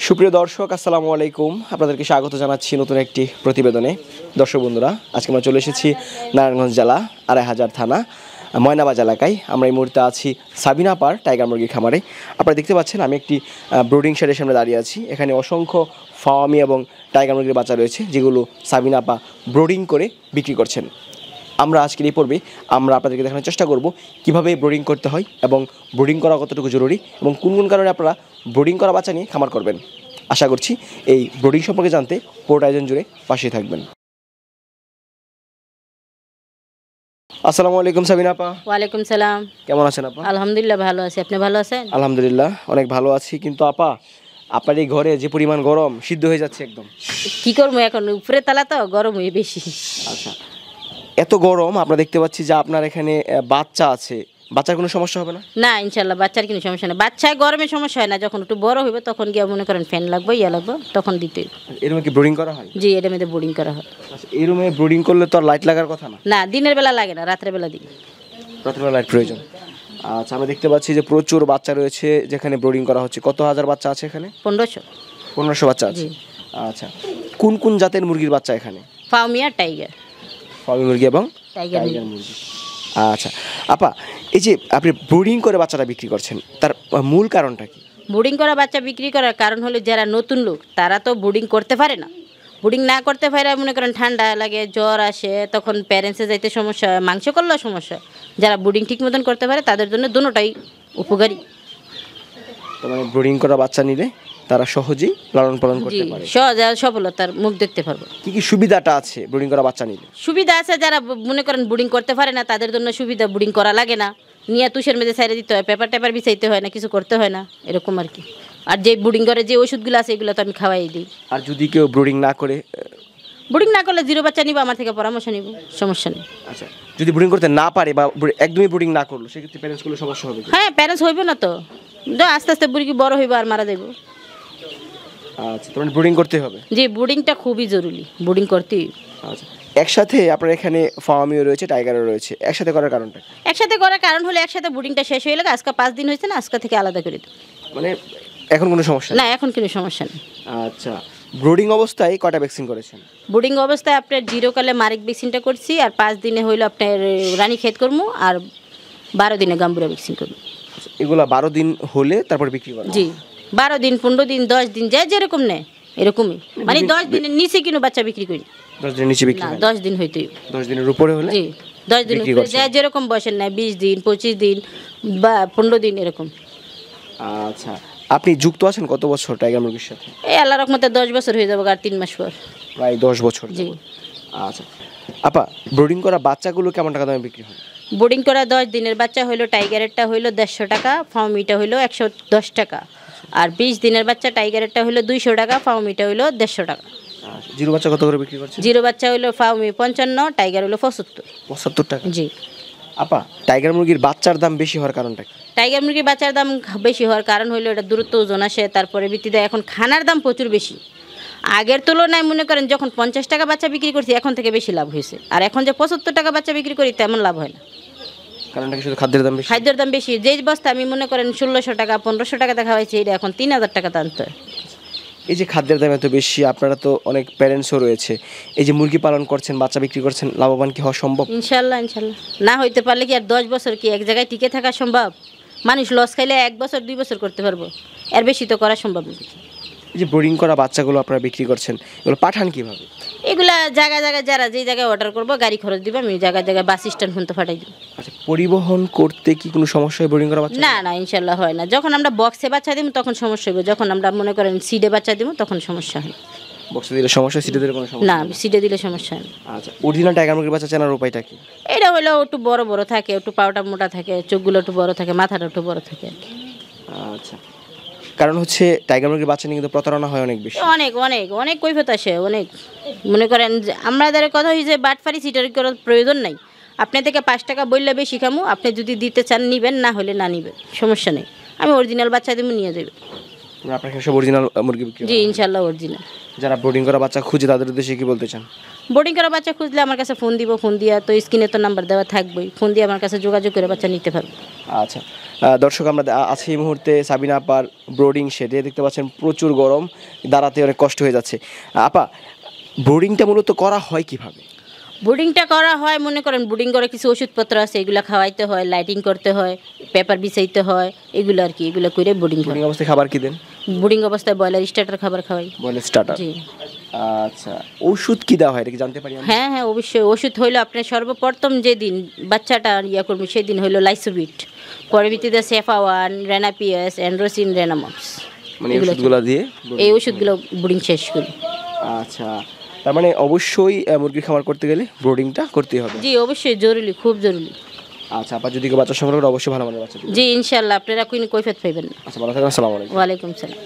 সুপ্রিয় দর্শক, আসসালামু আলাইকুম। আপনাদেরকে স্বাগত জানাচ্ছি নতুন একটি প্রতিবেদনে। দর্শক বন্ধুরা, আজকে আমরা চলে এসেছি নারায়ণগঞ্জ জেলা ২৫০০ থানা ময়নাবাজ এলাকায়। আমরা এই মুহূর্তে আছি সাবিনা পার টাইগার মুরগি খামারে। আপনারা দেখতে পাচ্ছেন আমি একটি ব্রোডিং শেডের সামনে দাঁড়িয়ে আছি। এখানে অসংখ্য ফার্মি এবং টাইগার মুরগির বাচ্চা রয়েছে, যেগুলো সাবিনা পা ব্রোডিং করে বিক্রি করছেন। আমরা আজকের এই পর্বে আমরা আপনাদেরকে দেখানোর চেষ্টা করব কীভাবে ব্রোডিং করতে হয় এবং ব্রোডিং করা কতটুকু জরুরি এবং কোন কোন কারণে আপনারা ব্রোডিং করা বাচ্চা নিয়ে খামার করবেন। আশা করছি এই ব্রোডিং সম্পর্কে জানতে পুরোটা আয়োজন জুড়ে পাশে থাকবেন। আসসালামু আলাইকুম সাবিনা আপা। ওয়ালাইকুম সালাম। কেমন আছেন আপা? আলহামদুলিল্লাহ ভালো আছি, আপনি ভালো আছেন? আলহামদুলিল্লাহ অনেক ভালো আছি। কিন্তু আপা, আপনার এই ঘরে যে পরিমাণ গরম, সিদ্ধ হয়ে যাচ্ছে একদম। কি করবো, এখন উপরে তালা তো গরম হয়ে বেশি। আচ্ছা, এত গরম আমরা দেখতে পাচ্ছি যে আপনার এখানে বাচ্চা আছে, বাচ্চার কোনো সমস্যা হবে না? না ইনশাল্লাহ, বাচ্চার কোনো সমস্যা নেই। বাচ্চা গরমে সমস্যা হয় না, যখন একটু বড় হইবে তখন গিয়ে মনে করেন ফ্যান লাগবে, ইয়া লাগবে, তখন দিতে। এই রুমে কি ব্রোডিং করা হয়? জি, এটার মধ্যে বোর্ডিং করা হয়। আচ্ছা, এই রুমে ব্রোডিং করলে তো আর লাইট লাগার কথা না? না, দিনের বেলা লাগে না, রাত্রে বেলা দিই। রাতের বেলা লাইট প্রয়োজন। আচ্ছা, আমরা দেখতে পাচ্ছি যে প্রচুর বাচ্চা রয়েছে যেখানে ব্রোডিং করা হচ্ছে। কত হাজার বাচ্চা আছে এখানে? 1500 বাচ্চা আছে। আচ্ছা, কোন কোন জাতের মুরগির বাচ্চা এখানে? ফার্মি আর টাইগার। ফার্মি মুরগি এবং টাইগার মুরগি। আচ্ছা আপা, এই যে আপনি ব্রোডিং করে বাচ্চাটা বিক্রি করছেন, তার মূল কারণটা কি? বোর্ডিং করা বাচ্চা বিক্রি করার কারণ হলো, যারা নতুন লোক তারা তো বোর্ডিং করতে পারে না। বোর্ডিং না করতে পারে, মনে করেন ঠান্ডা লাগে, জ্বর আসে, তখন প্যারেন্টসে যাইতে সমস্যা হয়, মাংস করলেও সমস্যা। যারা বোর্ডিং ঠিক মতন করতে পারে তাদের জন্য দুটোটাই উপকারী। তো মানে ব্রোডিং করা বাচ্চা নিলে তারা সহজেই লালন পালন করতে পারে, সহজ সফলতার মুখ দেখতে পারবো। কি কি সুবিধাটা আছে ব্রোডিং করা বাচ্চা নিলে? সুবিধা আছে, যারা মনে করেন বোর্ডিং করতে পারে না তাদের জন্য সুবিধা, বোর্ডিং করা লাগে না, নিয়ে তুষের মেঝে সাইডে দিতে হয়, পেপার টেপার বিছাইতে হয় না, কিছু করতে হয় না, এরকম আর কি। আর যে বোর্ডিং করে যে ওষুধগুলো আছে এগুলো তো আমি খাওয়াই দিই। আর যদি কেউ ব্রোডিং না করে? বোর্ডিং না করলে জিরো বাচ্চা নিব, আমার থেকে পরামর্শ নিব, সমস্যা নেই। আচ্ছা, যদি ব্রোডিং করতে না পারে বা একদমই ব্রোডিং না করলো, সেক্ষেত্রে প্যারেন্টসগুলো সমস্যা হবে? হ্যাঁ, প্যারেন্টস হইবে না তো, আস্তে আস্তে মুরগি বড় হইব আর মারা যাইব। আচ্ছা, তোমার ব্রোডিং করতে হবে? জি, বোর্ডিংটা খুবই জরুরি, বোর্ডিং করতেই। আচ্ছা, একসাথে আপনার এখানে ফার্মিও রয়েছে, টাইগারও রয়েছে, একসাথে করার কারণটা? একসাথে করার কারণ হলো, একসাথে বোর্ডিংটা শেষ হয়ে গেলে, আজকে 5 দিন হয়েছে না, আজকে থেকে আলাদা করে দিই। মানে এখন কোনো সমস্যা না, এখন কোনো সমস্যা নেই। আচ্ছা, ব্রোডিং অবস্থায় কয়টা ভ্যাকসিন করেছেন? বোর্ডিং অবস্থায় আপনার জিরো কালে মারিক ভ্যাকসিনটা করছি, আর 5 দিনে হইলো আপনার রানী খেত করবো, আর 12 দিনে গাম্বুরা ভ্যাকসিন করবো। এগুলা 12 দিন হলে তারপর বিক্রি করা? জি, 12 দিন, 15 দিন, 10 দিন, যে যেরকম নেয় এরকমই। মানে 10 দিনের নিচে কিনো বাচ্চা বিক্রি করি। 10 দিনের নিচে বিক্রি না, হয়? 10 দিন হইতে। 10 দিনের উপরে হলে? জি, 10 দিন উপরে, যে যেরকম বয়সের নেয়, 20 দিন, 25 দিন বা 15 দিন এরকম। আচ্ছা, আপনি যুক্ত আছেন কত বছর টাইগার মুরগির সাথে? এই আল্লাহর রহমতে 10 বছর হয়ে যাবে, আর 3 মাস পর। প্রায় 10 বছর। জি। আচ্ছা আপা, ব্রোডিং করা বাচ্চাগুলো কেমন টাকা দামে বিক্রি হয়? বোর্ডিং করা 10 দিনের বাচ্চা হইলো, টাইগারেরটা হইলো 150 টাকা, ফার্মিটা হইলো 110 টাকা। আর 20 দিনের বাচ্চা টাইগারেরটা হইলো 200 টাকা, ফার্মিটা হইলো 150 টাকা। জিরো বাচ্চা কত করে বিক্রি করছেন? জিরো বাচ্চা হইলো ফার্মি 55, টাইগার হইলো 75 টাকা। জি। আপা, টাইগার মুরগির বাচ্চার দাম বেশি হওয়ার কারণটা কি? টাইগার মুরগির বাচ্চার দাম বেশি হওয়ার কারণ হইলো, এটা দূরত্ব ওজন আসে, তারপরে ভিত্তিতে এখন খানার দাম প্রচুর বেশি। আগের তুলনায় মনে করেন যখন 50 টাকা বাচ্চা বিক্রি করছি, এখন থেকে বেশি লাভ হয়েছে। আর এখন যে 75 টাকা বাচ্চা বিক্রি করি, তেমন লাভ হয় না। কারণটা কি শুধু খাদ্যের দাম বেশি? খাদ্যের দাম বেশি। যেই বস্তা আমি মনে করেন 1600 টাকা, 1500 টাকা দেখা হয়েছে, এটা এখন 3000 টাকা টানতে হয়। এই যে খাদ্যের দাম এত বেশি, আপনারা তো অনেক প্যারেন্টসও রয়েছে, এই যে মুরগি পালন করছেন, বাচ্চা বিক্রি করছেন, লাভবান কি হওয়া সম্ভব? ইনশাল্লাহ, ইনশাল্লাহ। না হইতে পারলে কি আর 10 বছর কি এক জায়গায় টিকে থাকা সম্ভব? মানুষ লস খাইলে 1 বছর 2 বছর করতে পারবো, এর বেশি তো করা সম্ভব না। এই যে ব্রোডিং করা বাচ্চাগুলো আপনারা বিক্রি করছেন, এগুলো পাঠান কিভাবে? এগুলা জায়গায় জায়গায়, যারা যেই জায়গায় অর্ডার করবো, গাড়ি খরচ দিব, আমি জায়গায় জায়গায় বাস স্ট্যান্ড পর্যন্ত পাঠাই দিব। আচ্ছা, পরিবহন করতে কি কোনো সমস্যা হয় ব্রোডিং করা বাচ্চা? না না, ইনশাল্লাহ হয় না। যখন আমরা বক্সে বাচ্চা দিব তখন সমস্যা হবে, যখন আমরা মনে করেন সিডে বাচ্চা দিব তখন সমস্যা হয়। বক্সে দিলে সমস্যা, সিটে দিলে কোনো সমস্যা না, সিডে দিলে সমস্যা হয় না। আচ্ছা, অরিজিনাল টাইগার মুরগির বাচ্চা চেনার উপায়টা কি? এটা হলো একটু বড় বড় থাকে, একটু পাউটা মোটা থাকে, চোখগুলো একটু বড় থাকে, মাথাটা একটু বড় থাকে আর কি। আচ্ছা, কারণ হচ্ছে টাইগার মুরগির বাচ্চা নিয়ে কিন্তু প্রতারণা হয় অনেক বেশি। অনেক অনেক অনেক কৈফিয়ত আসে, অনেক। মনে করেন আমাদের কথা হয়েছে, বাটফারি সিটারি করার প্রয়োজন নাই। আপনি থেকে 5 টাকা বললে বেশি খামু, আপনি যদি দিতে চান নিবেন, না হলে না নিবেন, সমস্যা নেই। আমি অরিজিনাল বাচ্চা দিব, নিয়ে যাবে। আপনার কাছে সব অরিজিনাল মুরগি বিক্রি? জি, ইনশাল্লাহ অরিজিনাল। যারা ব্রোডিং করা বাচ্চা খুঁজে তাদের উদ্দেশ্যে কি বলতে চান? বোর্ডিং করা বাচ্চা খুঁজলে আমার কাছে ফোন দিব, ফোন দিয়া তো স্ক্রিনে তো নাম্বার দেওয়া থাকবেই, ফোন দিয়ে আমার কাছে যোগাযোগ করে বাচ্চা নিতে পারবো। আচ্ছা, দর্শক আমরা আছি এই মুহূর্তে সাবিনা আপার ব্রোডিং শেডে, দেখতে পাচ্ছেন প্রচুর গরম, দাঁড়াতে অনেক কষ্ট হয়ে যাচ্ছে। আপা, ব্রোডিংটা মূলত করা হয় কিভাবে? বুডিংটা করা হয়, মনে করেন বুডিং করে কিছু ওষুধপত্র আছে, এগুলো খাওয়াইতে হয়, লাইটিং করতে হয়, পেপার বিছাইতে হয়, এগুলো আর কি, এগুলো করে বুডিং ব্রোডিং অবস্থায় খাবার কি দেন? বুডিং অবস্থায় ব্রয়লার স্টার্টার খাবার খাওয়াই। বলে স্টার্টার। জি। আচ্ছা, ওষুধ কি দেওয়া হয় এটা কি জানতে পারি আমরা? হ্যাঁ হ্যাঁ, অবশ্যই। ওষুধ হইলো আপনার সর্বপ্রথম যেদিন বাচ্চাটা ইয়া করবে সেদিন হইলো লাইসোবিট, পরবর্তীতে সেফাওয়ান, রেনাপিয়াস, অ্যান্ড্রোসিন, রেনামক্স, মানে এই ওষুধগুলো দিয়ে এই ওষুধগুলো বুডিং শেষ করি। আচ্ছা, তার মানে অবশ্যই মুরগির খামার করতে গেলে ব্রোডিংটা করতেই হবে। জি অবশ্যই, জরুরি, খুব জরুরি। আচ্ছা আপা, যদি কেউ বাচ্চা সংগ্রহ করে অবশ্যই ভালো মানের বাচ্চা দিবেন। জি ইনশাল্লাহ, আপনারা কোনো কৈফিয়ত পাইবেন না। আচ্ছা, ভালো থাকবেন, আসসালামু আলাইকুম। ওয়ালাইকুম সালাম।